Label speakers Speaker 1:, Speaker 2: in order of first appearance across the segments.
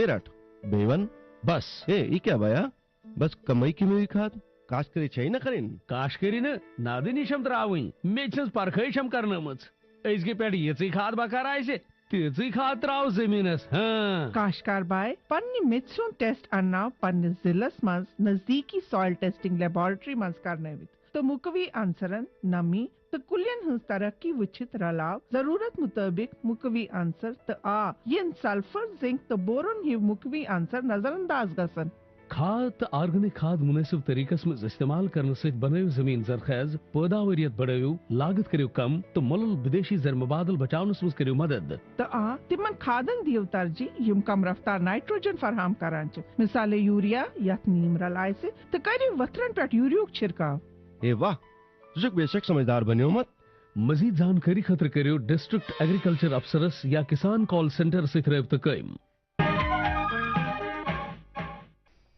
Speaker 1: रट बेवन
Speaker 2: बस
Speaker 1: ये क्या बया बस कमाई की मेरी खाद काश्तकारी चाहिए ना करें
Speaker 2: काश्तकारी न नादि निशम त्रावई मेचस परखैशम करनमच अजके पेट यची खाद बकार आइसे तीची खाद त्राव जमीनस हां
Speaker 3: काश्तकार बाय पन्नी मिथ्रोन टेस्ट अन्नाव पन्नी जिलस मंज नजदीकी सॉइल टेस्टिंग लेबोरेटरी मंज करनवित तो मुकवी आंसरन नमी तो कुलियन हंस तरक्की वचित रलाव जरूरत मुताबिक मुकवी आंसर तो आ यन सल्फर जिंक तो बोरोन ये मुकवी आंसर नजरअंदाज गसन
Speaker 2: खाद तो ऑर्गेनिक खाद मुनासिब तरीकस में इस्तेमाल करने से बनायो जमीन जरखेज पैदावारियत बढ़ायो लागत करियो कम तो मुल्क विदेशी जर मुबादल बचावनस में करियो मदद
Speaker 3: तो आ तिमन खादन दियो तरजी यम कम रफ्तार नाइट्रोजन फराहम करांच मिसाले यूरिया यत नीम रलाय से तो करियो वथरन पेट यूरियो छिड़काव
Speaker 1: ए वाह तुझे बेशक समझदार बनियो मत
Speaker 2: मजीद जानकारी खतर करियो डिस्ट्रिक्ट एग्रीकल्चर अफसरस या किसान कॉल सेंटर से रब्ता कायम।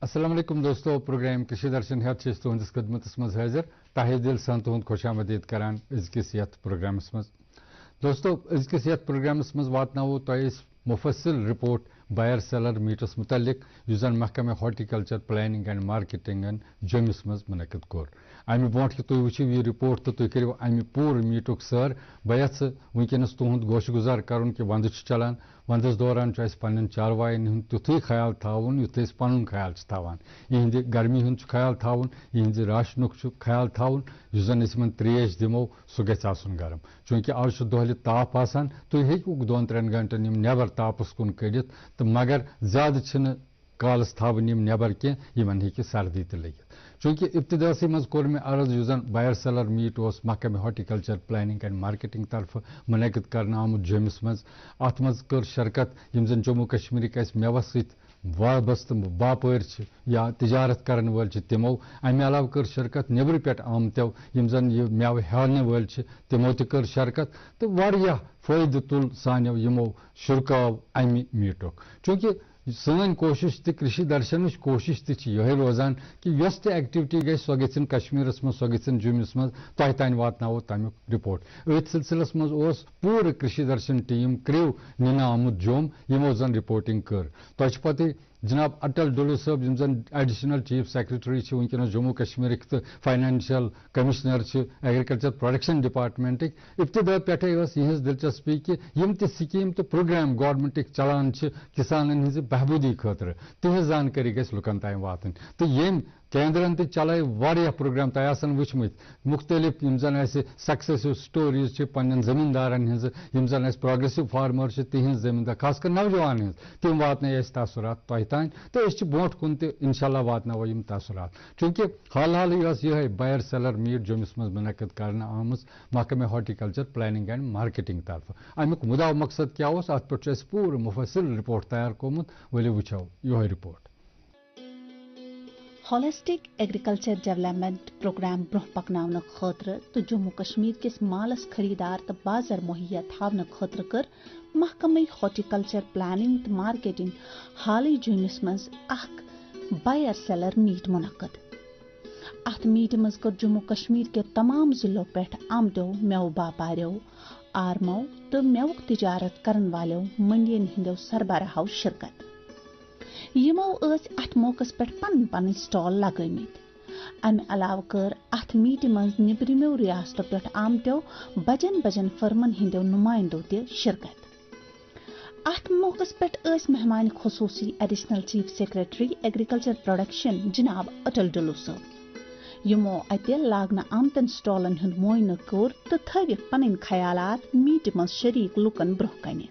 Speaker 4: अस्सलाम वालेकुम दोस्तों प्रोग्राम कृषि दर्शन हेत तुहंदिस खदमतस मज हाजिर ताहे दिल सान तुहंद खुशामदीद करान अजकिस यथ प्रोग्रामस मज दोस्तों अजकिस यथ प्रोग्रामस मज वातनावो तोह मुफस्सिल रिपोर्ट बायर सेलर मीटस मुतल्लिक युजन महकमे हॉर्टिकल्चर प्लानिंग एंड मार्केटिंग जमिस मज मुनक़िद कोर अमि ब्रोट कि तुम वुचो यह रिपोर्ट तो तुम करो अमि पूर मीटुक सर बह वनकस तुहद गोश गुजार कर कि वंद चलान वंदस दौरान पन्न चारवायन हूँ तुथु ख्याल थावन युथ पन ख्याल थावान इहंद गर्मी हूँ ख्याल थावन इहंद राशनुक ख्याल थावन युस जन त्रेश दिमो सह गन गरम चूंकि आज दोहल ताप आसान तुम हेकुक 2-3 घंटन नबर तापस कुन कड़ित तो मगर ज्यादा कालस थावन नबर कह सर्दी तो लगित चूंकि इब्तदासी मज कोर में अर्ज युस बायर सेलर मीट महकमे हॉर्टिकल्चर प्लानिंग एंड मार्केटिंग तरफ मुनक़िद करने आमुत जमिस मज अत मज कर शरकत यम जन जम्मू कश्मीर मेवस सत वाबस्त बापर या तिजारत करन वल तिमो अमे अलाव कर शरकत नेबर पे आमतो यम जन यह मेव हेने वल तिमो कर शरकत तो वारिया फायदे तुल सानो यमो शुरकाव अमि मीटुक चूंकि सन कोशिश तो कृषि दर्शन कोशिश तो रोजान कि यस ते एक्टिविटी गई सो गन कश्मीरस मज सो गन जम्मुस मज तह तान वातनावो तमिक रिपोर्ट अथ सिलसिलस मज पूरे कृषि दर्शन टीम क्रू निना आमुत जोम यमो जन रिपोर्टिंग कर तह पत जनाब अटल डुल्लू साहब यम जन एडिशनल चीफ सेक्रेटरी वनकस जम्मू कश्मीर तो financial commissioner agriculture production department इब्तदा पे यह दिलचस्पी कि यम ते स्कीम तो प्रोग्राम गवर्नमेंट चलान किसान हज बहबूदी खतर तिह जानकारी गई लुकन तान वातन तो यम केंद्रन तो चलाए वारिया प्रोग्राम तह आसन वुचमत मुख्तलिफ यम जन सक्सेसिव स्टोरीज पन्न जमींदारन हज यम जन प्रोग्रेसिव फार्मर तिहज जमींदार खासकर नौजवान हज तम वातन तासुरात तह तान तो ब्रोट कुन इंशाल्लाह वातनावो यम तासुरात चूंकि हाल हाल यह बायर सेलर मीट जमिस मज मुनक़िद करने आमज महकमे हॉर्टिकल्चर प्लानिंग एंड मार्केटिंग तरफ अमुक मुदा मकसद क्या अत पे पूरे मुफस्सिल रिपोर्ट तैयार कोमुत वलियो वुचो यह report
Speaker 5: holistic agriculture development programme ब्रोह पकन खतर तो जम्मू कश्मीर किस मालस खरीदार तो बाजार मुहैया थावन खतर कर महकमे हॉर्टिकल्चर प्लानिंग तो मार्केटिंग हाल जूनिस मज बायर सेलर मीट मुनक़िद अत मीट मज कर जम्मू कश्मीर के तमाम जिलों पे आमदो मेव बापारो आरमो तो मेवुक तिजारत करन वालों मंडियन हिंदो सरबराहो शिरकत यमो अत मौकस पे पन पन स्टॉल लगमित अमे अलाव कर अत मीट मज निबरमो रियासतों पे आमतो बजन बजन फर्मन हिंदो नुमाइंदो ते शिरकत अत मौकस पे मेहमान खुसूसी additional chief secretary agriculture production जनाब अटल डुल्लू साहब यमो अत लागना आमतन स्टॉलन हुंद मोयन कोर तो थविक पन ख्यालात मीट मज शरीक लुकन ब्रोह कन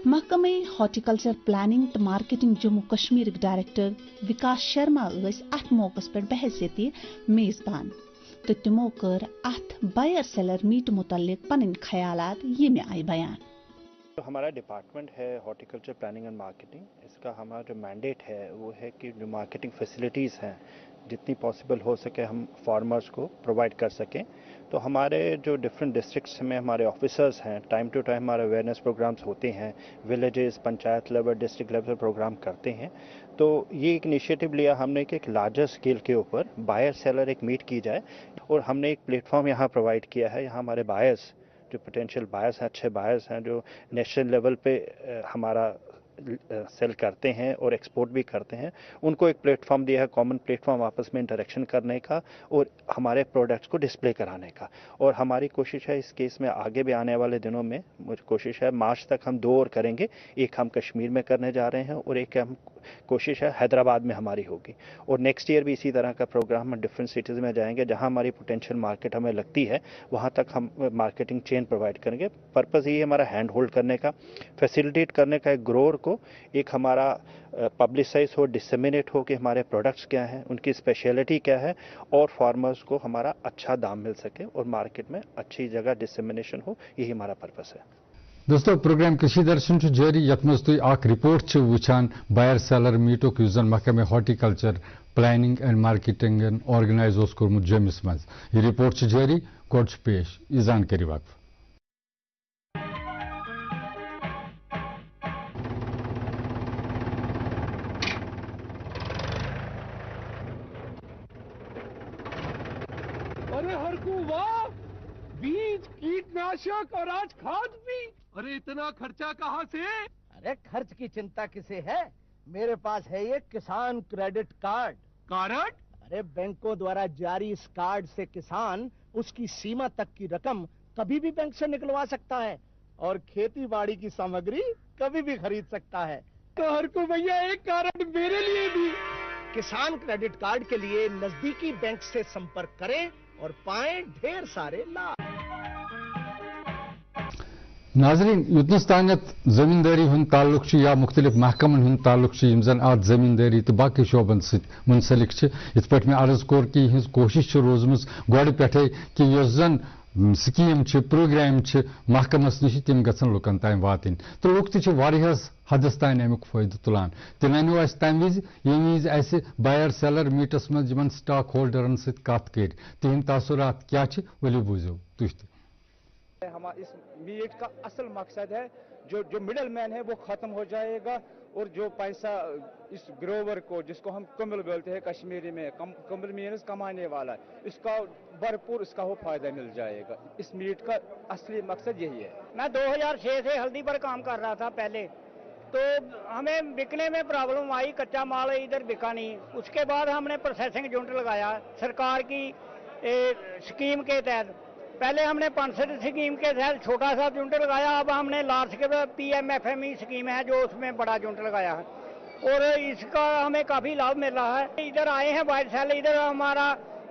Speaker 5: महकमे हॉर्टिकल्चर प्लानिंग तो मार्केटिंग जम्मू कश्मीर डायरेक्टर विकास शर्मा अत मौकस पे बहसियत मेजबान तो तिमो कर अत बायर सेलर मीट मुतल्लिक पन ख्यालात ये आय बयान
Speaker 6: तो हमारा डिपार्टमेंट है हॉर्टिकल्चर प्लानिंग एंड मार्केटिंग। इसका हमारा जो मैंडेट है वो है कि जो मार्केटिंग फैसिलिटीज़ हैं जितनी पॉसिबल हो सके हम फार्मर्स को प्रोवाइड कर सकें। तो हमारे जो डिफरेंट डिस्ट्रिक्ट्स में हमारे ऑफिसर्स हैं, टाइम टू टाइम हमारे अवेयरनेस प्रोग्राम्स होते हैं, villages, panchayat level, district level program करते हैं। तो ये एक इनिशिएटिव लिया हमने कि एक लार्जर स्केल के ऊपर बायर सेलर एक मीट की जाए, और हमने एक प्लेटफॉर्म यहाँ प्रोवाइड किया है। यहाँ हमारे बायर्स जो पोटेंशियल बायर्स हैं, अच्छे बायर्स हैं जो नेशनल लेवल पे हमारा सेल करते हैं और एक्सपोर्ट भी करते हैं, उनको एक प्लेटफॉर्म दिया है, कॉमन प्लेटफॉर्म आपस में इंटरेक्शन करने का और हमारे प्रोडक्ट्स को डिस्प्ले कराने का। और हमारी कोशिश है इस केस में आगे भी आने वाले दिनों में, मुझे कोशिश है मार्च तक हम 2 और करेंगे। एक हम कश्मीर में करने जा रहे हैं और एक हम कोशिश है हैदराबाद में हमारी होगी। और नेक्स्ट ईयर भी इसी तरह का प्रोग्राम हम डिफरेंट सिटीज़ में जाएंगे, जहां हमारी पोटेंशियल मार्केट हमें लगती है वहां तक हम मार्केटिंग चेन प्रोवाइड करेंगे। पर्पज़ ये हमारा हैंड होल्ड करने का, फैसिलिटेट करने का, एक ग्रोअर को एक हमारा पब्लिसाइज हो, डिसेमिनेट हो कि हमारे प्रोडक्ट्स क्या हैं, उनकी स्पेशलिटी क्या है, और फार्मर्स को हमारा अच्छा दाम मिल सके और मार्केट में अच्छी जगह डिसेमिनेशन हो। यही हमारा पर्पस है।
Speaker 4: दोस्तों प्रोग्राम कृषि दर्शन जारी, यथ मज तुम अख रिपोर्ट वुचान बायर सेलर मीटुक युस जन महकमे horticulture planning and marketing organise कोर्मुत जम्मिस मज। यह रिपोर्ट जारी, गोड पेश यह जानकारी वक्फ।
Speaker 2: अरे हरकू वाह, बीज, कीटनाशक और आज खाद भी। अरे इतना खर्चा कहाँ से?
Speaker 7: अरे खर्च की चिंता किसे है, मेरे पास है ये किसान क्रेडिट कार्ड।
Speaker 2: कार्ड?
Speaker 7: अरे बैंकों द्वारा जारी इस कार्ड से किसान उसकी सीमा तक की रकम कभी भी बैंक से निकलवा सकता है और खेती बाड़ी की सामग्री कभी भी खरीद सकता है।
Speaker 2: तो हरकू भैया एक कार्ड मेरे लिए भी।
Speaker 7: किसान क्रेडिट कार्ड के लिए नजदीकी बैंक से संपर्क करें और पाएं ढेर सारे लाभ।
Speaker 4: नाजरीन, युतनस तानत जमींदारी हुन ताल्लुक या मुख्तलिफ महकमन हुन ताल्लुक यम जन आज जमींदारी तो बाकी शोबन मुंसलिक इत पे मे अर्ज कोर कि यह कोशिश रोजम गोड़ पे कि यस जन स्कीम प्रोग्राम महकमस नश तम गन लुकन ताम वातन तो लुक तहस हदस तान अमुक फायदे तुलान। तम वो तम विज ये विज बायर सेलर मीटस मज स्टॉक होल्डरन सत कर तिहद तासुरात क्या वलियो बूझो तुझ।
Speaker 8: हमारा इस मीट का असल मकसद है जो मिडल मैन है वो खत्म हो जाएगा और जो पैसा इस ग्रोवर को, जिसको हम कमल बोलते हैं कश्मीरी में, कमल मीन्स कमाने वाला, इसका भरपूर इसका वो फायदा मिल जाएगा। इस मीट का असली मकसद यही है।
Speaker 9: मैं 2006 से हल्दी पर काम कर रहा था पहले, तो हमें बिकने में प्रॉब्लम आई, कच्चा माल इधर बिका नहीं। उसके बाद हमने प्रोसेसिंग यूनिट लगाया सरकार की स्कीम के तहत। पहले हमने 500 स्कीम के तहत छोटा सा यूनिट लगाया, अब हमने लार्ज के PMFME स्कीम है जो उसमें बड़ा यूनिट लगाया है और इसका हमें काफ़ी लाभ मिल रहा है। इधर आए हैं बायर सेल, इधर हमारा,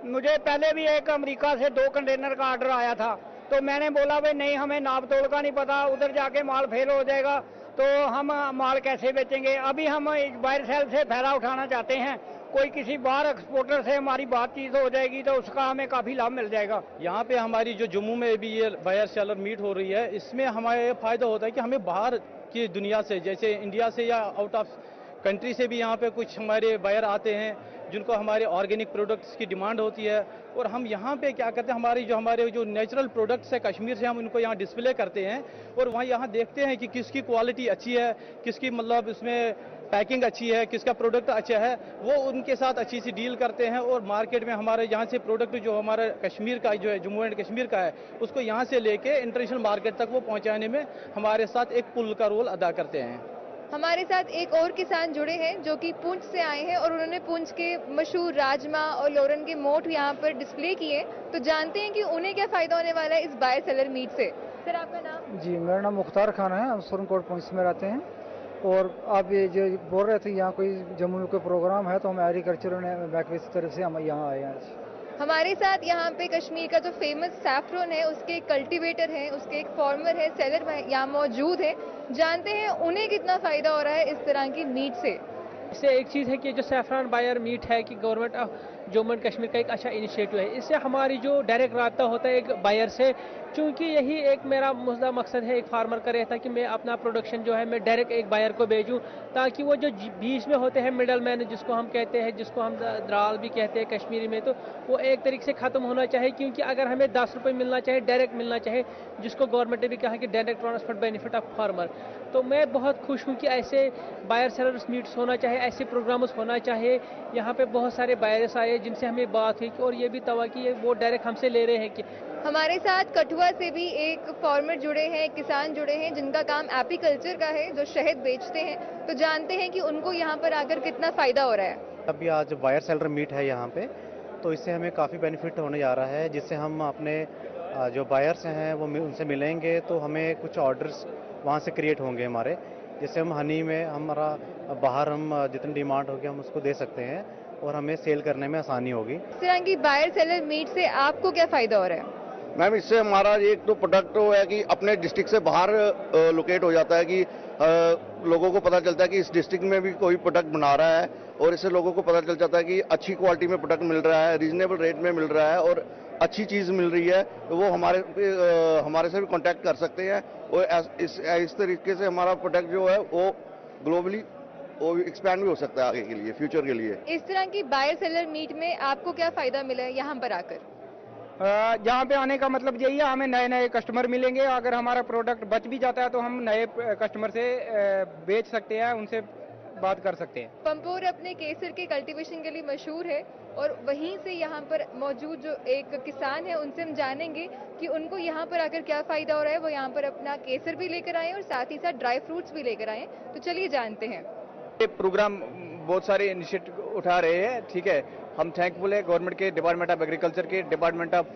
Speaker 9: मुझे पहले भी एक अमेरिका से 2 कंटेनर का ऑर्डर आया था, तो मैंने बोला भाई नहीं, हमें नाप तोल का नहीं पता, उधर जाके माल फेल हो जाएगा तो हम माल कैसे बेचेंगे। अभी हम बायर सेल से फायदा उठाना चाहते हैं, कोई किसी बाहर एक्सपोर्टर से हमारी बातचीत हो जाएगी तो उसका हमें काफ़ी लाभ मिल जाएगा।
Speaker 8: यहाँ पे हमारी जो जम्मू में भी ये बायर सेलर मीट हो रही है, इसमें हमारा ये फायदा होता है कि हमें बाहर की दुनिया से, जैसे इंडिया से या आउट ऑफ कंट्री से भी यहाँ पे कुछ हमारे बायर आते हैं जिनको हमारे ऑर्गेनिक प्रोडक्ट्स की डिमांड होती है, और हम यहाँ पे क्या करते हैं, हमारे जो नेचुरल प्रोडक्ट्स है कश्मीर से, हम उनको यहाँ डिस्प्ले करते हैं और वहाँ यहाँ देखते हैं कि किसकी क्वालिटी अच्छी है, किसकी मतलब उसमें पैकिंग अच्छी है, किसका प्रोडक्ट अच्छा है, वो उनके साथ अच्छी सी डील करते हैं। और मार्केट में हमारे यहाँ से प्रोडक्ट जो हमारा कश्मीर का जो है, जम्मू एंड कश्मीर का है, उसको यहाँ से लेके इंटरनेशनल मार्केट तक वो पहुँचाने में हमारे साथ एक पुल का रोल अदा करते हैं।
Speaker 10: हमारे साथ एक और किसान जुड़े हैं जो कि पुंछ से आए हैं और उन्होंने पुंछ के मशहूर राजमा और लोरन के मोठ यहाँ पर डिस्प्ले किए, तो जानते हैं कि उन्हें क्या फायदा होने वाला है इस बायर सेलर मीट से। सर आपका नाम?
Speaker 11: जी, मेरा नाम मुख्तार खान है, हम सुरनकोट पुंछ में रहते हैं। और आप ये जो बोल रहे थे यहाँ कोई जम्मू में कोई प्रोग्राम है, तो हम एग्रीकल्चर महकमे की तरफ से हम यहाँ आए हैं।
Speaker 10: हमारे साथ यहाँ पे कश्मीर का जो फेमस सैफरन है उसके एक कल्टीवेटर है, उसके एक फार्मर है, सेलर यहाँ मौजूद है, जानते हैं उन्हें कितना फायदा हो रहा है इस तरह की मीट से।
Speaker 12: इससे एक चीज़ है कि जो सैफरान बायर मीट है कि गवर्नमेंट जम्मू एंड कश्मीर का एक अच्छा इनिशिएटिव है। इससे हमारी जो डायरेक्ट रब्ता होता है एक बायर से, चूँकि यही एक मेरा मुद्दा मकसद है एक फार्मर का रहता है कि मैं अपना प्रोडक्शन जो है मैं डायरेक्ट एक बायर को भेजूं, ताकि वो जो बीच में होते हैं मिडल मैन जिसको हम कहते हैं, जिसको हम दलाल भी कहते हैं कश्मीरी में, तो वो एक तरीके से ख़त्म होना चाहिए। क्योंकि अगर हमें 10 रुपये मिलना चाहिए, डायरेक्ट मिलना चाहिए, जिसको गवर्नमेंट ने भी कहा कि direct transfer benefit of farmer, तो मैं बहुत खुश हूँ कि ऐसे बायर सेलर्स मीट्स होना चाहिए, ऐसे प्रोग्राम्स होना चाहिए। यहाँ पे बहुत सारे बायर्स आए जिनसे हमें बात हुई और ये भी तवा कि ये वो डायरेक्ट हमसे ले रहे हैं कि
Speaker 10: हमारे साथ कठुआ से भी एक फार्मर जुड़े हैं, एक किसान जुड़े हैं जिनका काम एपीकल्चर का है, जो शहद बेचते हैं। तो जानते हैं कि उनको यहाँ पर आकर कितना फायदा हो रहा है।
Speaker 6: अभी आज बायर सेलर मीट है यहाँ पे, तो इससे हमें काफ़ी बेनिफिट होने जा रहा है, जिससे हम अपने जो बायर्स हैं वो उनसे मिलेंगे तो हमें कुछ ऑर्डर्स वहाँ से क्रिएट होंगे हमारे, जिससे हम हनी में हमारा बाहर हम जितनी डिमांड होगी हम उसको दे सकते हैं और हमें सेल करने में आसानी होगी।
Speaker 10: इस तरह की बायर सेलर मीट से आपको क्या फ़ायदा हो रहा है?
Speaker 13: मैम, इससे हमारा एक तो प्रोडक्ट है कि अपने डिस्ट्रिक्ट से बाहर लोकेट हो जाता है कि लोगों को पता चलता है कि इस डिस्ट्रिक्ट में भी कोई प्रोडक्ट बना रहा है, और इससे लोगों को पता चल जाता है कि अच्छी क्वालिटी में प्रोडक्ट मिल रहा है, रीजनेबल रेट में मिल रहा है और अच्छी चीज़ मिल रही है, तो वो हमारे से भी कांटेक्ट कर सकते हैं। और इस तरीके से हमारा प्रोडक्ट जो है वो ग्लोबली वो एक्सपैंड भी हो सकता है आगे के लिए, फ्यूचर के लिए।
Speaker 10: इस तरह की बायर सेलर मीट में आपको क्या फ़ायदा मिला है यहाँ पर आकर?
Speaker 14: यहाँ पे आने का मतलब यही है, हमें नए नए कस्टमर मिलेंगे। अगर हमारा प्रोडक्ट बच भी जाता है तो हम नए कस्टमर से बेच सकते हैं, उनसे बात कर सकते हैं।
Speaker 10: पंपोर अपने केसर के कल्टीवेशन के लिए मशहूर है, और वहीं से यहाँ पर मौजूद जो एक किसान है उनसे हम जानेंगे कि उनको यहाँ पर आकर क्या फ़ायदा हो रहा है। वो यहाँ पर अपना केसर भी लेकर आए और साथ ही साथ ड्राई फ्रूट्स भी लेकर आए। तो चलिए जानते हैं।
Speaker 15: ये प्रोग्राम बहुत सारे इनिशिएटिव उठा रहे हैं, ठीक है। हम थैंकफुल है गवर्नमेंट के, डिपार्टमेंट ऑफ एग्रीकल्चर के, डिपार्टमेंट ऑफ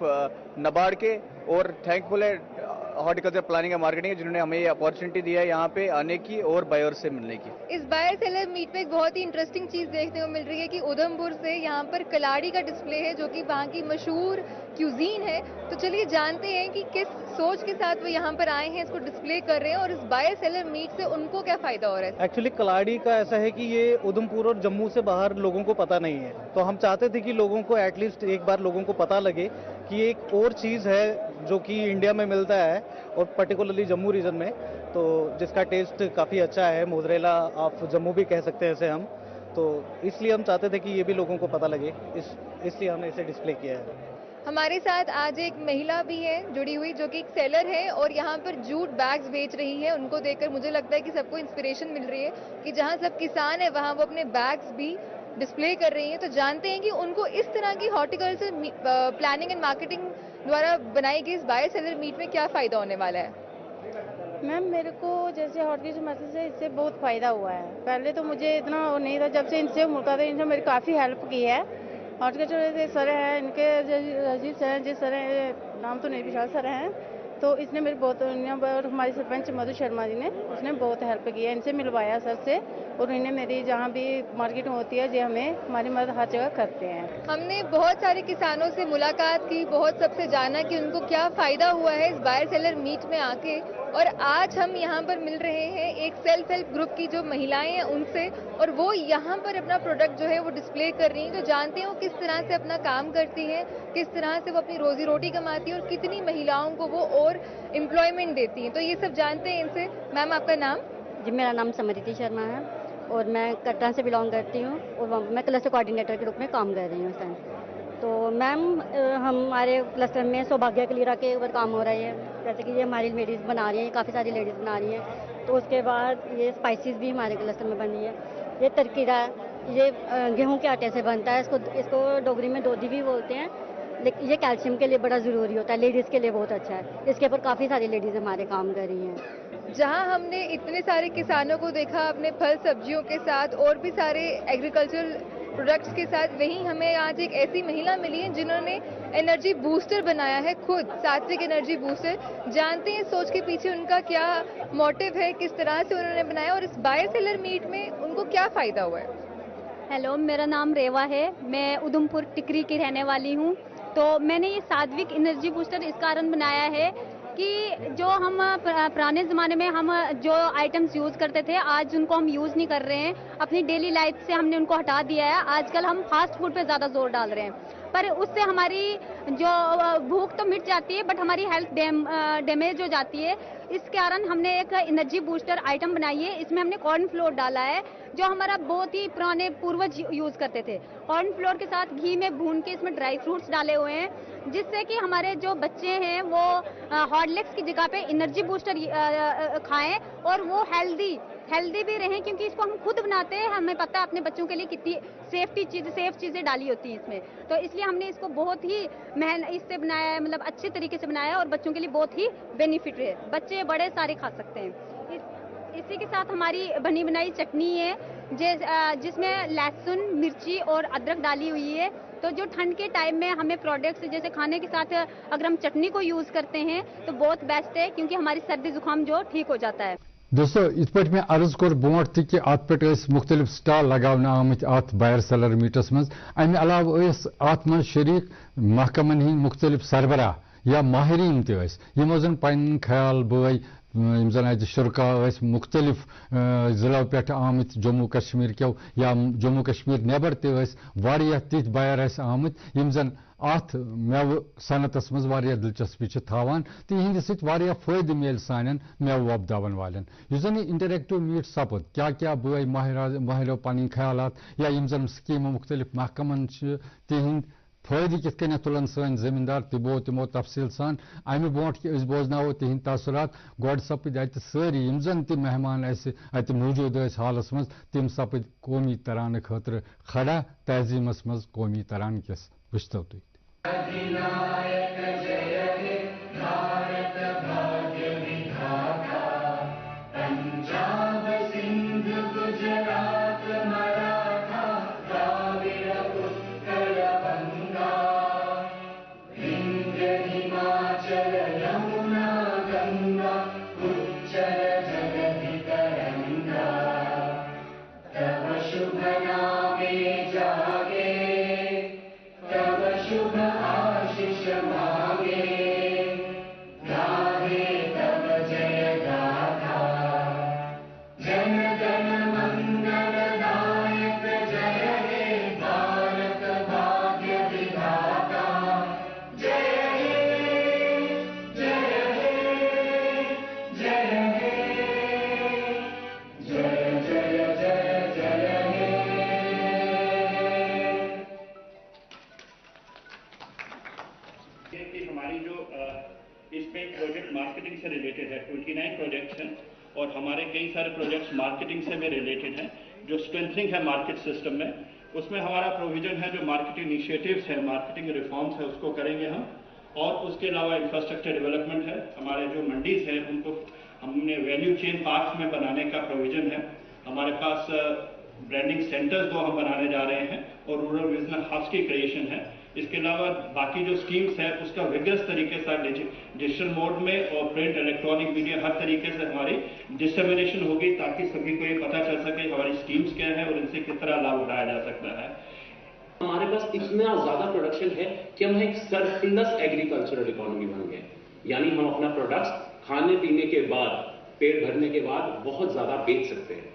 Speaker 15: नबार्ड के, और थैंकफुल है हॉर्टिकल्चर प्लानिंग एंड मार्केटिंग जिन्होंने हमें ये अपॉर्चुनिटी दिया है यहाँ पे आने की और बायर से मिलने की।
Speaker 10: इस बायर सेलर मीट में एक बहुत ही इंटरेस्टिंग चीज़ देखने को मिल रही है कि उधमपुर से यहाँ पर कलाड़ी का डिस्प्ले है, जो कि वहाँ की मशहूर क्यूजीन है। तो चलिए जानते हैं कि किस सोच के साथ वो यहाँ पर आए हैं, इसको डिस्प्ले कर रहे हैं, और इस बायर सेलर मीट से उनको क्या फ़ायदा हो रहा है।
Speaker 8: एक्चुअली कलाड़ी का ऐसा है कि ये उधमपुर और जम्मू से बाहर लोगों को पता नहीं है, तो हम चाहते थे कि लोगों को एटलीस्ट एक बार लोगों को पता लगे कि एक और चीज़ है जो कि इंडिया में मिलता है, और पर्टिकुलरली जम्मू रीजन में, तो जिसका टेस्ट काफ़ी अच्छा है। मोजरेला ऑफ जम्मू भी कह सकते हैं इसे हम, तो इसलिए हम चाहते थे कि ये भी लोगों को पता लगे, इसलिए हमने इसे डिस्प्ले किया है।
Speaker 10: हमारे साथ आज एक महिला भी है जुड़ी हुई, जो कि एक सेलर है और यहाँ पर जूट बैग्स बेच रही है। उनको देखकर मुझे लगता है कि सबको इंस्पिरेशन मिल रही है कि जहाँ सब किसान है वहाँ वो अपने बैग्स भी डिस्प्ले कर रही हैं। तो जानते हैं कि उनको इस तरह की हॉर्टिकल्चर प्लानिंग एंड मार्केटिंग द्वारा बनाई गई इस बायर सेलर मीट में क्या फ़ायदा होने वाला है।
Speaker 16: मैम, मेरे को जैसे हॉर्टिकल्चर मैसेज से इससे बहुत फ़ायदा हुआ है। पहले तो मुझे इतना वो नहीं था, जब से इनसे मुल्का था, इनसे मेरी काफ़ी हेल्प की है। हॉर्टिकल्चर सर हैं, इनके रजीब सर हैं, जिस सर हैं, नाम तो नहीं विशाल सर हैं, तो इसने मेरी बहुत, और हमारे सरपंच मधु शर्मा जी ने, उसने बहुत हेल्प की है। इनसे मिलवाया सर से, और इन्हें मेरी जहाँ भी मार्केटिंग होती है, जो हमें हमारी मदद हर जगह करते हैं।
Speaker 10: हमने बहुत सारे किसानों से मुलाकात की, बहुत सबसे जाना कि उनको क्या फ़ायदा हुआ है इस बायर सेलर मीट में आके, और आज हम यहाँ पर मिल रहे हैं एक सेल्फ हेल्प ग्रुप की जो महिलाएं हैं उनसे, और वो यहाँ पर अपना प्रोडक्ट जो है वो डिस्प्ले कर रही हैं। तो जानते हैं वो किस तरह से अपना काम करती हैं, किस तरह से वो अपनी रोजी रोटी कमाती हैं, और कितनी महिलाओं को वो और एम्प्लॉयमेंट देती हैं। तो ये सब जानते हैं इनसे। मैम, आपका नाम?
Speaker 17: जी, मेरा नाम समृति शर्मा है और मैं कटरा से बिलोंग करती हूँ, और मैं क्लस्टर कोऑर्डिनेटर के रूप में काम कर रही हूँ इस टाइम। तो मैम, हमारे क्लस्टर में सौभाग्य क्लीरा के ऊपर काम हो रही है, जैसे कि ये हमारी लेडीज़ बना रही हैं, काफ़ी सारी लेडीज़ बना रही हैं। तो उसके बाद ये स्पाइसेस भी हमारे क्लस्टर में बन रही है। ये तरकीरा, ये गेहूं के आटे से बनता है, इसको डोगरी में दोधी भी बोलते हैं, लेकिन ये कैल्शियम के लिए बड़ा ज़रूरी होता है, लेडीज़ के लिए बहुत अच्छा है। इसके ऊपर काफ़ी सारी लेडीज़ हमारे काम कर रही हैं।
Speaker 10: जहां हमने इतने सारे किसानों को देखा अपने फल सब्जियों के साथ और भी सारे एग्रीकल्चर प्रोडक्ट्स के साथ, वहीं हमें आज एक ऐसी महिला मिली है जिन्होंने एनर्जी बूस्टर बनाया है, खुद सात्विक एनर्जी बूस्टर। जानते हैं सोच के पीछे उनका क्या मोटिव है, किस तरह से उन्होंने बनाया, और इस बायर सेलर मीट में उनको क्या फ़ायदा हुआ है।
Speaker 18: हेलो, मेरा नाम रेवा है, मैं उधमपुर टिकरी की रहने वाली हूँ। तो मैंने ये सात्विक एनर्जी बूस्टर इस कारण बनाया है कि जो हम पुराने ज़माने में हम जो आइटम्स यूज़ करते थे, आज उनको हम यूज़ नहीं कर रहे हैं। अपनी डेली लाइफ से हमने उनको हटा दिया है। आजकल हम फास्ट फूड पे ज़्यादा जोर डाल रहे हैं, पर उससे हमारी जो भूख तो मिट जाती है, बट हमारी हेल्थ डैमेज हो जाती है। इस कारण हमने एक एनर्जी बूस्टर आइटम बनाई है। इसमें हमने कॉर्न फ्लोर डाला है, जो हमारा बहुत ही पुराने पूर्वज यूज़ करते थे। कॉर्न फ्लोर के साथ घी में भून के इसमें ड्राई फ्रूट्स डाले हुए हैं, जिससे कि हमारे जो बच्चे हैं वो हॉर्लिक्स की जगह पे एनर्जी बूस्टर खाएं और वो हेल्दी भी रहें, क्योंकि इसको हम खुद बनाते हैं। हमें पता है अपने बच्चों के लिए कितनी सेफ चीज़ें डाली होती हैं इसमें, तो इसलिए हमने इसको बहुत ही इससे बनाया है, मतलब अच्छे तरीके से बनाया है और बच्चों के लिए बहुत ही बेनिफिट है। बच्चे बड़े सारे खा सकते हैं। इसी के साथ हमारी बनी बनाई चटनी है, जिसमें लहसुन, मिर्ची और अदरक डाली हुई है। तो जो ठंड के टाइम में हमें प्रोडक्ट्स जैसे खाने के साथ अगर हम चटनी को यूज़ करते हैं तो बहुत बेस्ट है, क्योंकि हमारी सर्दी जुकाम जो ठीक हो जाता है।
Speaker 4: दोस्तों इत पे मैं अर्ज कोर ब्रोट कि अत पे मुख्तलिफ स्टॉल लगाने आमत अत बायर सेलर मीटस मज। अमे अलाव अत मज शरीक महकमन हिंद मुख्तलिफ सरबराह या माहरीन तमो जन पन ख्याल बय जन शुरका मुख्तलिफ जिलों पे आमत जम्मू कश्मीर क्यों या जम्मू कश्मीर नेबर तिथ बायर आमत जन अत मेव सनतस मज दिलचस्पी थावान तो यहंद सत्य फायदे मिल सान मेव वपदावन वालन जन इंटरेक्टिव मीट सपद क्या क्या बय माहरों पन ख्यालात या जन स्कीम मुख्तलिफ महकमन तिहंद फायदे कित कन तुलन सन जमींदार तिमो तफसील सान अमे ब्रोट कि बोजनावो तिहंद तासुरात गोड सपद अत सारी जन त मेहमान अत मौजूद हालस मज तिम सपद कौमी तरान खतर खड़ा तहजीमस मज कौमी तरान किस वुचतो तुम।
Speaker 6: और हमारे कई सारे प्रोजेक्ट्स मार्केटिंग से भी रिलेटेड हैं, जो स्ट्रेंथनिंग है मार्केट सिस्टम में। उसमें हमारा प्रोविजन है जो मार्केटिंग इनिशिएटिव्स है, मार्केटिंग रिफॉर्म्स है, उसको करेंगे हम। और उसके अलावा इंफ्रास्ट्रक्चर डेवलपमेंट है। हमारे जो मंडीज है उनको हमने वैल्यू चेन पार्क्स में बनाने का प्रोविजन है। हमारे पास ब्रांडिंग सेंटर्स 2 हम बनाने जा रहे हैं और रूरल बिजनेस हब्स की क्रिएशन है। इसके अलावा बाकी जो स्कीम्स है उसका विगरस तरीके से डिजिटल मोड में और प्रिंट इलेक्ट्रॉनिक मीडिया हर तरीके से हमारी डिसमिनेशन होगी, ताकि सभी को ये पता चल सके हमारी स्कीम्स क्या है और इनसे किस तरह लाभ उठाया जा सकता है।
Speaker 19: हमारे पास इतना ज्यादा प्रोडक्शन है कि हम एक सरप्लस एग्रीकल्चरल इकोनॉमी बन गए, यानी हम अपना प्रोडक्ट्स खाने पीने के बाद, पेट भरने के बाद बहुत ज्यादा बेच सकते हैं।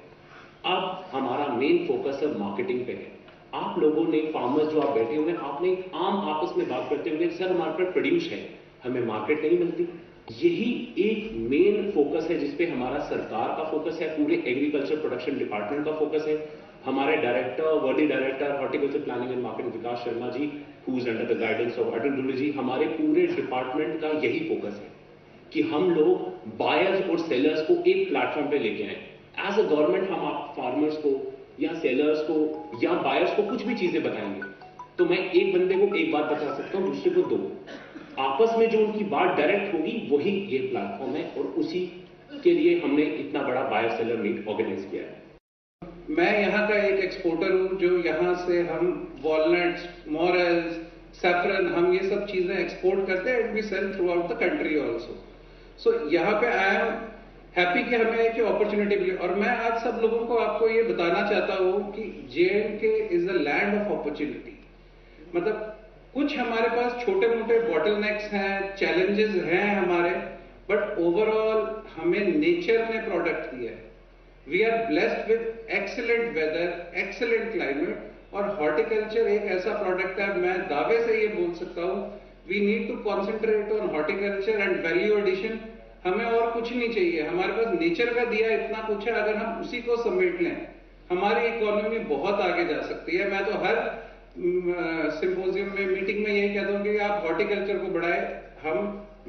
Speaker 19: अब हमारा मेन फोकस है मार्केटिंग पे है। आप लोगों ने, फार्मर्स जो आप बैठे हुए हैं, आपने आम आपस में बात करते हुए सर हमारे पास प्रोड्यूस है, हमें मार्केट नहीं मिलती। यही एक मेन फोकस है जिसपे हमारा सरकार का फोकस है, पूरे एग्रीकल्चर प्रोडक्शन डिपार्टमेंट का फोकस है। हमारे डायरेक्टर, वर्डी director horticulture planning and marketing Vikas Sharma ji, who is under the guidance of Atal Dulloo ji, हमारे पूरे डिपार्टमेंट का यही फोकस है कि हम लोग बायर्स और सेलर्स को एक प्लेटफॉर्म पे लेके आए। एज अ गवर्नमेंट हम आप फार्मर्स को या सेलर्स को या बायर्स को कुछ भी चीजें बताएंगे तो मैं एक बंदे को एक बात बता सकता हूं, दूसरे को 2। आपस में जो उनकी बात डायरेक्ट होगी वही ये प्लेटफॉर्म है और उसी के लिए हमने इतना बड़ा बायर सेलर मीट ऑर्गेनाइज किया है।
Speaker 20: मैं यहाँ का एक एक्सपोर्टर हूँ, जो यहाँ से हम वॉलनट्स, मॉरल्स, सैफरन, हम ये सब चीजें एक्सपोर्ट करते हैं and we sell throughout the country also. So यहाँ पे आई एम हैप्पी कि हमें एक अपॉर्चुनिटी मिली। और मैं आज सब लोगों को आपको ये बताना चाहता हूँ कि J&K is a land of opportunity. मतलब कुछ हमारे पास छोटे मोटे बॉटल नेक्स हैं, चैलेंजेस हैं हमारे, बट ओवरऑल हमें नेचर ने प्रोडक्ट दिया है. We are blessed with excellent weather, excellent climate, और हॉर्टिकल्चर एक ऐसा प्रोडक्ट है, मैं दावे से ये बोल सकता हूँ, we need to concentrate on horticulture and value addition. हमें और कुछ नहीं चाहिए, हमारे पास नेचर का दिया इतना कुछ है, अगर हम उसी को समेट लें हमारी इकोनॉमी बहुत आगे जा सकती है. मैं तो हर सिंपोजियम में, मीटिंग में यही कहता हूँ कि आप हॉर्टिकल्चर को बढ़ाएं. हम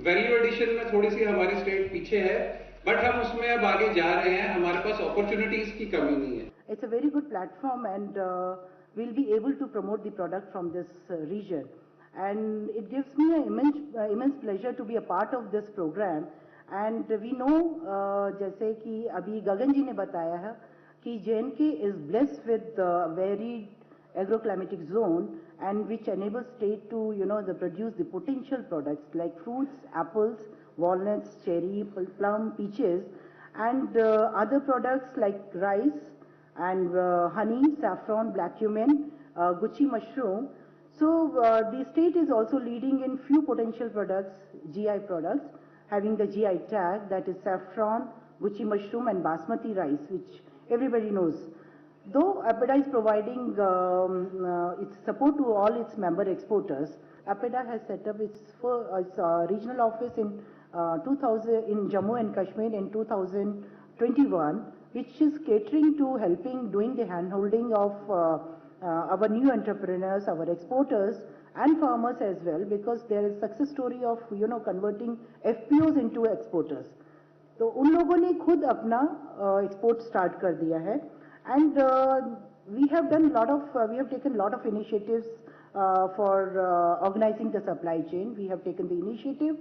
Speaker 20: वैल्यू एडिशन में थोड़ी सी हमारी स्टेट पीछे है, बट हम उसमें अब आगे जा रहे हैं. हमारे पास अपॉर्चुनिटीज की कमी नहीं है.
Speaker 21: It's a very good platform, and we'll be able to promote the product from this region. And it gives me an immense pleasure to be a part of this program. And we know, जैसे कि अभी गगन जी ने बताया है कि J&K is blessed with varied agroclimatic zone, and which enables state to, produce the potential products like fruits, apples, walnuts, cherry, plum, peaches, and other products like rice and honey, saffron, black cumin, Gucci mushroom. So the state is also leading in few potential products, GI products, having the GI tag, that is saffron, Gucci mushroom and basmati rice, which everybody knows. Though APEDA is providing its support to all its member exporters, APEDA has set up its regional office in Jammu and Kashmir in 2021, which is catering to helping doing the hand-holding of our new entrepreneurs, our exporters and farmers as well, because there is success story of converting FPOs into exporters. तो उन लोगों ने खुद अपना export start कर दिया है, and we have taken lot of initiatives for organizing the supply chain. We have taken the initiative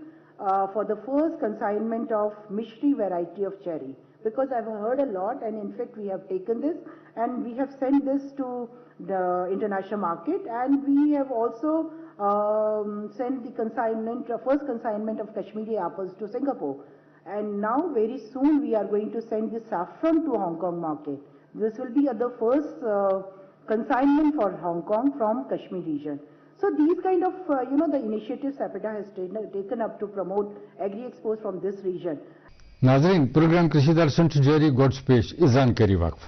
Speaker 21: for the first consignment of Mishri variety of cherry, because I've heard a lot, and in fact we have taken this and we have sent this to the international market, and we have also sent the first consignment of Kashmiri apples to Singapore, and now very soon we are going to send the saffron to Hong Kong market. This will be the first consignment for Hong Kong from Kashmir region. So these kind of the initiatives APEDA has taken up to promote agri exports from this region.
Speaker 4: नाज़रीन, programme कृषि दर्शन जारी gods पेश जानकारी वक्फ.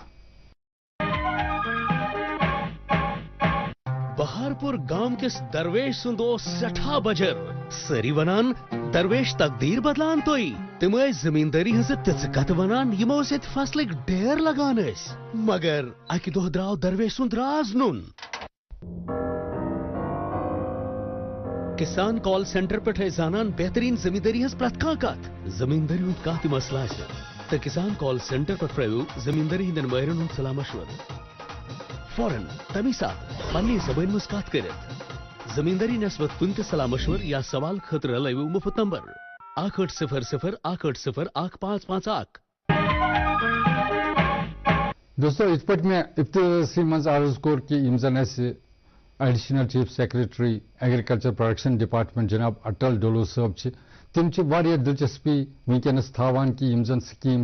Speaker 2: बहारपुर गांव किस दरवेश सुंदो सठा buzzer सरी वनान दरवेश तकदीर बदलान तोई तिम जमींदारी हज तिकत वनान यमो सत फसलिक ढेर लगान मगर अकि दो द्राव दरवेश सुंद राज नुन. किसान कॉल सेंटर पे जानन बेहतरीन जमींदारी हज प्रत कत जमींदारी हूं कत मसला तो किसान कॉल सेंटर पे फ्रेव जमींदारी हिंदन महरन सलाह मशवर फौरन तमी साथ पन्नी सबन मज कत कर जमींदारी नस्बत कुन ते सलाह मशवर या सवाल खतर लव मुफ्त नंबर 8800-180-1551.
Speaker 4: दोस्तों इत पे मे इब्तदाई मज अर्ज कोर कि additional chief secretary agriculture production department जनाब अटल डोलो साहब तिम दिलचस्पी वनकस थावान कि जन स्कीम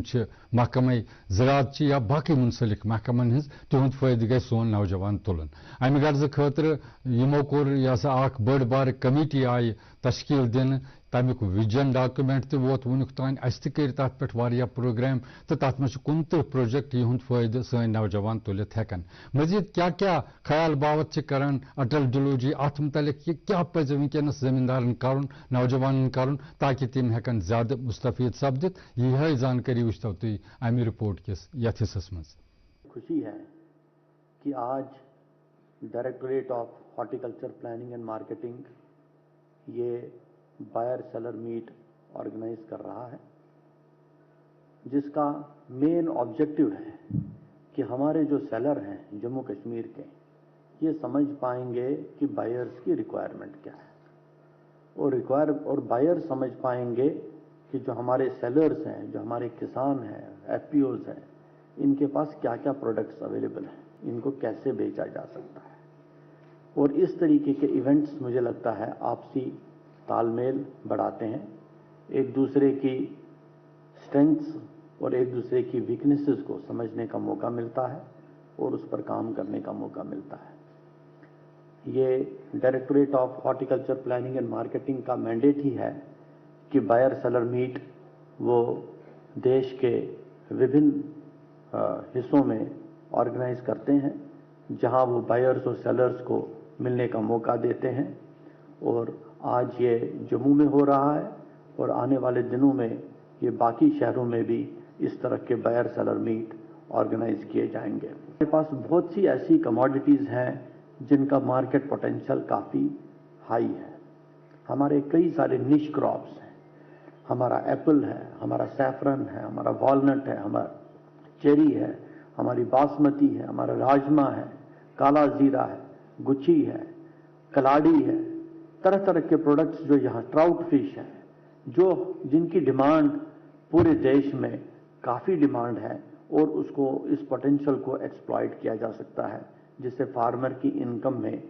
Speaker 4: महकमे ज़राअत या बाकी मुंसलिक महकमन हज तिहुंद फायदे गई सोन नौजवान तुलन. अमि गर्ज खतर यमो कोर यह बड़ बार कमेटी आई तश्कील दिन, तमिक विजन डॉक्यूमेंट वोत वुनुक तान अस कर तथ पे प्रोग्राम तो तथ मे 29 प्रोजेक्ट यहुंद फायदे सन नौजवान तुलित हेकन. मजीद क्या क्या ख्याल बावत करान अटल डुलू जी अत मुतलिक क्या पज वनकस जमींदारन कर नौजवान कर ताकि तिम हेकन ज्यादा मुस्तफीद सपदित. यह जानकारी वुचतो तुम अमि रिपोर्ट किस यथ हिस्सस मज.
Speaker 22: खुशी है कि आज directorate of horticulture planning and marketing ये बायर सेलर मीट ऑर्गेनाइज कर रहा है, जिसका मेन ऑब्जेक्टिव है कि हमारे जो सेलर हैं जम्मू कश्मीर के, ये समझ पाएंगे कि बायर्स की रिक्वायरमेंट क्या है, और बायर समझ पाएंगे कि जो हमारे सेलर्स हैं, जो हमारे किसान हैं, एफपीओज हैं, इनके पास क्या क्या प्रोडक्ट्स अवेलेबल हैं, इनको कैसे बेचा जा सकता है. और इस तरीके के इवेंट्स मुझे लगता है आपसी तालमेल बढ़ाते हैं, एक दूसरे की स्ट्रेंथ्स और एक दूसरे की वीकनेसेस को समझने का मौका मिलता है और उस पर काम करने का मौका मिलता है. ये directorate of horticulture planning and marketing का मैंडेट ही है कि बायर सेलर मीट वो देश के विभिन्न हिस्सों में ऑर्गेनाइज करते हैं, जहां वो बायर्स और सेलर्स को मिलने का मौका देते हैं। और आज ये जम्मू में हो रहा है और आने वाले दिनों में ये बाकी शहरों में भी इस तरह के बायर सेलर मीट ऑर्गेनाइज किए जाएंगे। हमारे पास बहुत सी ऐसी कमोडिटीज़ हैं जिनका मार्केट पोटेंशियल काफ़ी हाई है। हमारे कई सारे निश क्रॉप्स हैं, हमारा एप्पल है, हमारा सैफरन है, हमारा वॉलनट है, हमारा चेरी है, हमारी बासमती है, हमारा राजमा है, काला जीरा है, गुच्छी है, कलाड़ी है, तरह तरह के प्रोडक्ट्स जो यहाँ ट्राउट फिश है, जो जिनकी डिमांड पूरे देश में काफ़ी डिमांड है और उसको इस पोटेंशियल को एक्सप्लॉइट किया जा सकता है, जिससे फार्मर की इनकम में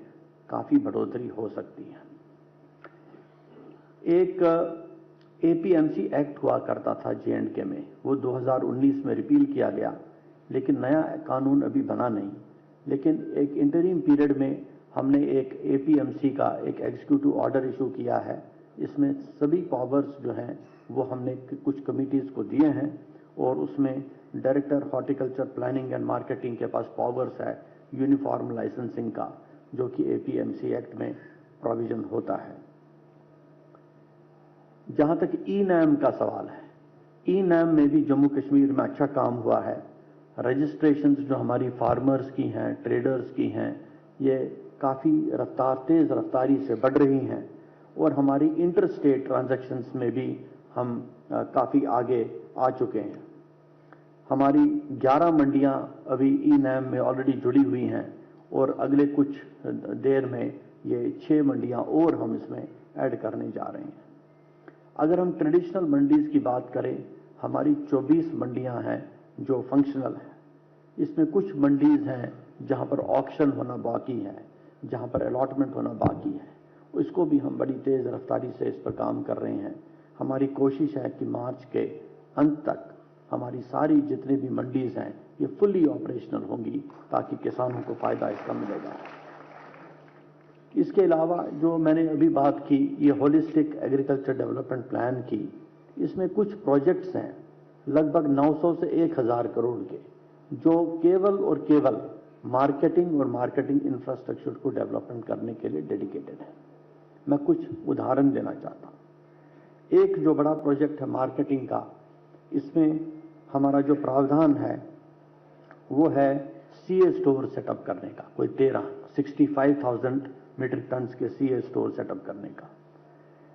Speaker 22: काफ़ी बढ़ोतरी हो सकती है। एक APMC एक्ट हुआ करता था J&K में, वो 2019 में रिपील किया गया, लेकिन नया कानून अभी बना नहीं। लेकिन एक इंटरिम पीरियड में हमने एक APMC का एक एग्जीक्यूटिव ऑर्डर इशू किया है। इसमें सभी पावर्स जो हैं वो हमने कुछ कमिटीज़ को दिए हैं और उसमें director horticulture planning and marketing के पास पावर्स है यूनिफॉर्म लाइसेंसिंग का, जो कि APMC एक्ट में प्रोविजन होता है। जहां तक ई-नैम का सवाल है, ई-नैम में भी जम्मू कश्मीर में अच्छा काम हुआ है। रजिस्ट्रेशंस जो हमारी फार्मर्स की हैं, ट्रेडर्स की हैं, ये काफ़ी तेज़ रफ्तारी से बढ़ रही हैं और हमारी इंटर स्टेट ट्रांजैक्शंस में भी हम काफ़ी आगे आ चुके हैं। हमारी 11 मंडियां अभी ई-नैम में ऑलरेडी जुड़ी हुई हैं और अगले कुछ देर में ये 6 मंडियां और हम इसमें ऐड करने जा रहे हैं। अगर हम ट्रेडिशनल मंडीज़ की बात करें, हमारी 24 मंडियां हैं जो फंक्शनल हैं। इसमें कुछ मंडीज़ हैं जहां पर ऑक्शन होना बाकी है, जहां पर अलॉटमेंट होना बाकी है, इसको भी हम बड़ी तेज़ रफ्तारी से इस पर काम कर रहे हैं। हमारी कोशिश है कि मार्च के अंत तक हमारी सारी जितनी भी मंडीज़ हैं ये फुल्ली ऑपरेशनल होंगी, ताकि किसानों को फ़ायदा इसका मिलेगा। इसके अलावा जो मैंने अभी बात की, ये होलिस्टिक एग्रीकल्चर डेवलपमेंट प्लान की, इसमें कुछ प्रोजेक्ट्स हैं लगभग 900 से 1000 करोड़ के, जो केवल और केवल मार्केटिंग और मार्केटिंग इंफ्रास्ट्रक्चर को डेवलपमेंट करने के लिए डेडिकेटेड है। मैं कुछ उदाहरण देना चाहता हूँ। एक जो बड़ा प्रोजेक्ट है मार्केटिंग का, इसमें हमारा जो प्रावधान है वो है CA स्टोर सेटअप करने का, कोई 65,000 मीट्रिक टन के CA स्टोर सेटअप करने का।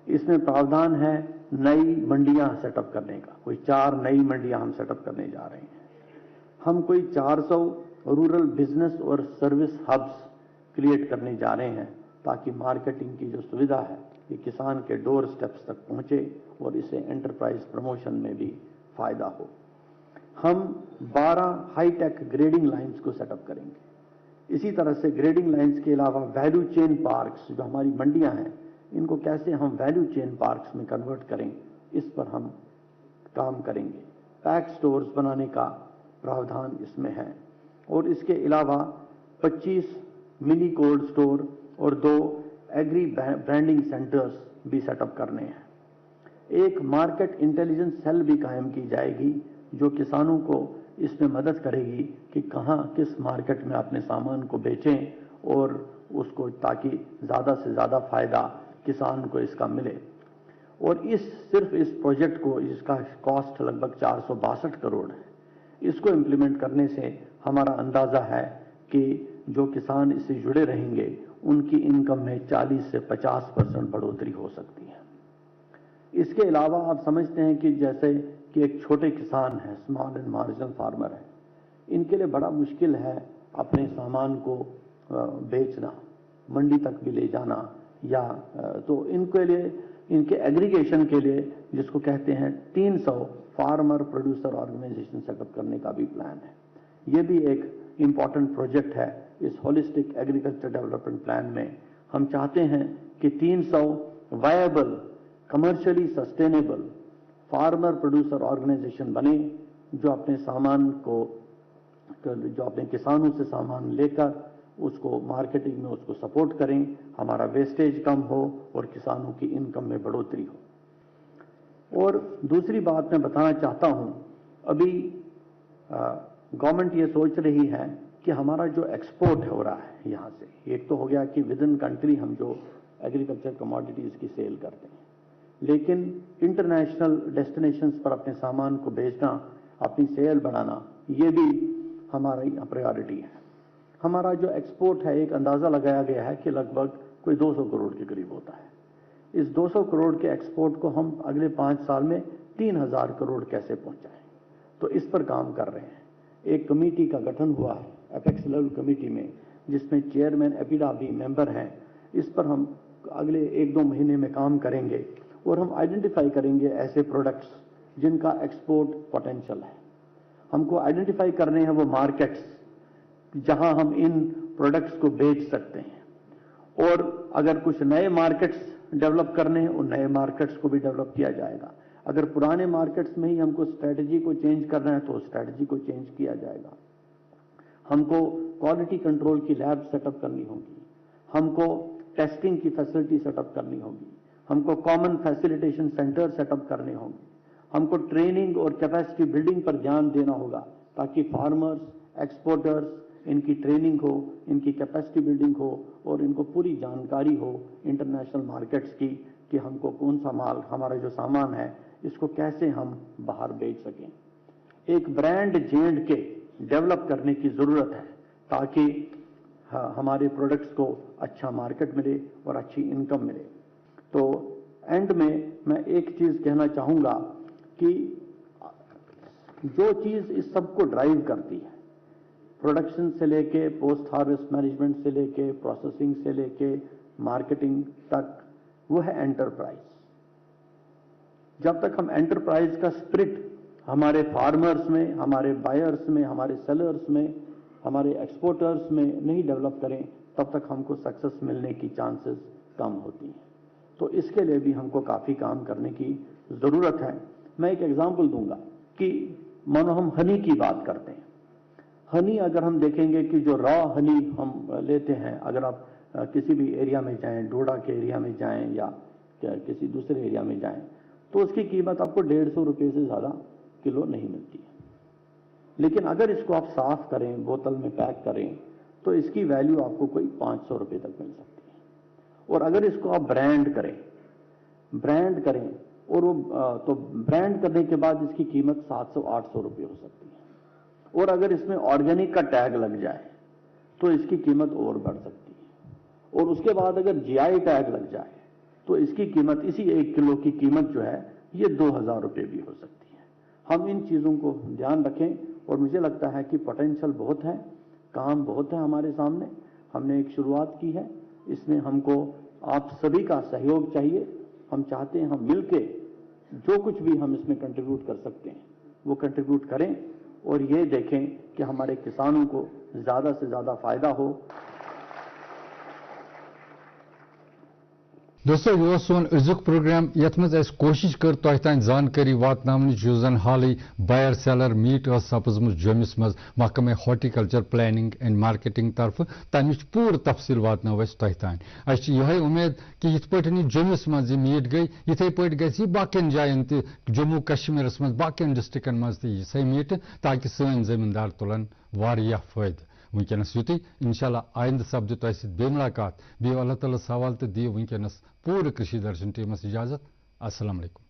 Speaker 22: इसमें प्रावधान है नई मंडियां सेटअप करने का, कोई 4 नई मंडियां हम सेटअप करने जा रहे हैं। हम कोई 400 रूरल बिजनेस और सर्विस हब्स क्रिएट करने जा रहे हैं, ताकि मार्केटिंग की जो सुविधा है ये किसान के डोर स्टेप्स तक पहुंचे और इसे एंटरप्राइज प्रमोशन में भी फायदा हो। हम 12 हाईटेक ग्रेडिंग लाइंस को सेटअप करेंगे। इसी तरह से ग्रेडिंग लाइंस के अलावा वैल्यू चेन पार्क्स, जो हमारी मंडियां हैं, इनको कैसे हम वैल्यू चेन पार्क्स में कन्वर्ट करें, इस पर हम काम करेंगे। पैक स्टोर्स बनाने का प्रावधान इसमें है और इसके अलावा 25 मिनी कोल्ड स्टोर और 2 एग्री ब्रांडिंग सेंटर्स भी सेटअप करने हैं। एक मार्केट इंटेलिजेंस सेल भी कायम की जाएगी, जो किसानों को इसमें मदद करेगी कि कहां किस मार्केट में अपने सामान को बेचें और उसको, ताकि ज़्यादा से ज़्यादा फायदा किसान को इसका मिले। और सिर्फ इस प्रोजेक्ट को, इसका कॉस्ट लगभग 462 करोड़ है। इसको इम्प्लीमेंट करने से हमारा अंदाज़ा है कि जो किसान इससे जुड़े रहेंगे उनकी इनकम में 40 से 50% बढ़ोतरी हो सकती है। इसके अलावा आप समझते हैं कि जैसे कि एक छोटे किसान हैं, स्मॉल एंड मार्जिनल फार्मर हैं, इनके लिए बड़ा मुश्किल है अपने सामान को बेचना, मंडी तक भी ले जाना, या तो इनके लिए, इनके एग्रीगेशन के लिए, जिसको कहते हैं 300 फार्मर प्रोड्यूसर ऑर्गेनाइजेशन सेटअप करने का भी प्लान है। ये भी एक इम्पॉर्टेंट प्रोजेक्ट है इस होलिस्टिक एग्रीकल्चर डेवलपमेंट प्लान में। हम चाहते हैं कि 300 viable, commercially sustainable farmer producer organisation बने, जो अपने सामान को, जो अपने किसानों से सामान लेकर उसको मार्केटिंग में उसको सपोर्ट करें, हमारा वेस्टेज कम हो और किसानों की इनकम में बढ़ोतरी हो। और दूसरी बात मैं बताना चाहता हूं, अभी गवर्नमेंट ये सोच रही है कि हमारा जो एक्सपोर्ट हो रहा है यहाँ से, एक तो हो गया कि विद इन कंट्री हम जो एग्रीकल्चर कमोडिटीज़ की सेल करते हैं, लेकिन इंटरनेशनल डेस्टिनेशंस पर अपने सामान को बेचना, अपनी सेल बढ़ाना, ये भी हमारी प्रायोरिटी है। हमारा जो एक्सपोर्ट है, एक अंदाज़ा लगाया गया है कि लगभग कोई 200 करोड़ के करीब होता है। इस 200 करोड़ के एक्सपोर्ट को हम अगले 5 साल में 3000 करोड़ कैसे पहुंचाएं, तो इस पर काम कर रहे हैं। एक कमेटी का गठन हुआ है, एपेक्स लेवल कमेटी में, जिसमें चेयरमैन एपिडा भी मेंबर हैं। इस पर हम अगले 1-2 महीने में काम करेंगे और हम आइडेंटिफाई करेंगे ऐसे प्रोडक्ट्स जिनका एक्सपोर्ट पोटेंशियल है। हमको आइडेंटिफाई करने हैं वो मार्केट्स जहां हम इन प्रोडक्ट्स को बेच सकते हैं, और अगर कुछ नए मार्केट्स डेवलप करने हैं, उन नए मार्केट्स को भी डेवलप किया जाएगा। अगर पुराने मार्केट्स में ही हमको स्ट्रेटजी को चेंज करना है तो स्ट्रेटजी को चेंज किया जाएगा। हमको क्वालिटी कंट्रोल की लैब सेटअप करनी होगी, हमको टेस्टिंग की फैसिलिटी सेटअप करनी होगी, हमको कॉमन फैसिलिटेशन सेंटर सेटअप करने होंगे, हमको ट्रेनिंग और कैपेसिटी बिल्डिंग पर ध्यान देना होगा ताकि फार्मर्स, एक्सपोर्टर्स, इनकी ट्रेनिंग हो, इनकी कैपेसिटी बिल्डिंग हो और इनको पूरी जानकारी हो इंटरनेशनल मार्केट्स की कि हमको कौन सा माल, हमारा जो सामान है, इसको कैसे हम बाहर बेच सकें। एक ब्रांड J&K डेवलप करने की ज़रूरत है ताकि हमारे प्रोडक्ट्स को अच्छा मार्केट मिले और अच्छी इनकम मिले। तो एंड में मैं एक चीज़ कहना चाहूँगा कि जो चीज़ इस सब को ड्राइव करती है, प्रोडक्शन से लेके पोस्ट हार्वेस्ट मैनेजमेंट से लेके प्रोसेसिंग से लेके मार्केटिंग तक, वो है एंटरप्राइज। जब तक हम एंटरप्राइज का स्पिरिट हमारे फार्मर्स में, हमारे बायर्स में, हमारे सेलर्स में, हमारे एक्सपोर्टर्स में नहीं डेवलप करें, तब तक हमको सक्सेस मिलने की चांसेस कम होती हैं। तो इसके लिए भी हमको काफ़ी काम करने की ज़रूरत है। मैं एक एग्जांपल दूंगा कि मानो हम हनी की बात करते हैं। हनी अगर हम देखेंगे कि जो रॉ हनी हम लेते हैं, अगर आप किसी भी एरिया में जाएं, डोडा के एरिया में जाएं या किसी दूसरे एरिया में जाएं, तो उसकी कीमत आपको 150 रुपये से ज़्यादा किलो नहीं मिलती है। लेकिन अगर इसको आप साफ करें, बोतल में पैक करें, तो इसकी वैल्यू आपको कोई 500 रुपये तक मिल सकती है। और अगर इसको आप ब्रांड करें और वो तो ब्रांड करने के बाद इसकी कीमत 700-800 रुपये हो सकती है। और अगर इसमें ऑर्गेनिक का टैग लग जाए तो इसकी कीमत और बढ़ सकती है। और उसके बाद अगर GI टैग लग जाए तो इसकी कीमत, इसी 1 किलो की कीमत जो है, ये 2000 रुपये भी हो सकती है। हम इन चीज़ों को ध्यान रखें और मुझे लगता है कि पोटेंशियल बहुत है, काम बहुत है हमारे सामने। हमने एक शुरुआत की है, इसमें हमको आप सभी का सहयोग चाहिए। हम चाहते हैं हम मिलके जो कुछ भी हम इसमें कंट्रीब्यूट कर सकते हैं वो कंट्रीब्यूट करें और ये देखें कि हमारे किसानों को ज़्यादा से ज़्यादा फ़ायदा हो।
Speaker 4: दोस्तों, यह सोन अजुक प्रोग्राम यथ मज कोशिश कर तह तान जानकारी वातनावनच जन हाल बायर सेलर मीट सपजम जमिस मज महकमे हॉर्टिकल्चर प्लानिंग एंड मार्केटिंग तरफ तमिच पूर तफसील वातनो तह तान। यह उम्मीद कि यथ पे जमिस मज मीट गई, इथे पे गई बाकियन जायन जम्मू कश्मीर मज बाकियन डिस्ट्रिक्न मज ये मीट, ताकि सन जमींदार तुलन वारिया फायदे। वनकस युत इंशाल्लाह आइंद सपद तह बे मुलाकात। बे अल्लाह ताला सवाल तो दियो वनकस पूरे कृषि दर्शन टीमस इजाजत। अस्सलाम वालेकुम।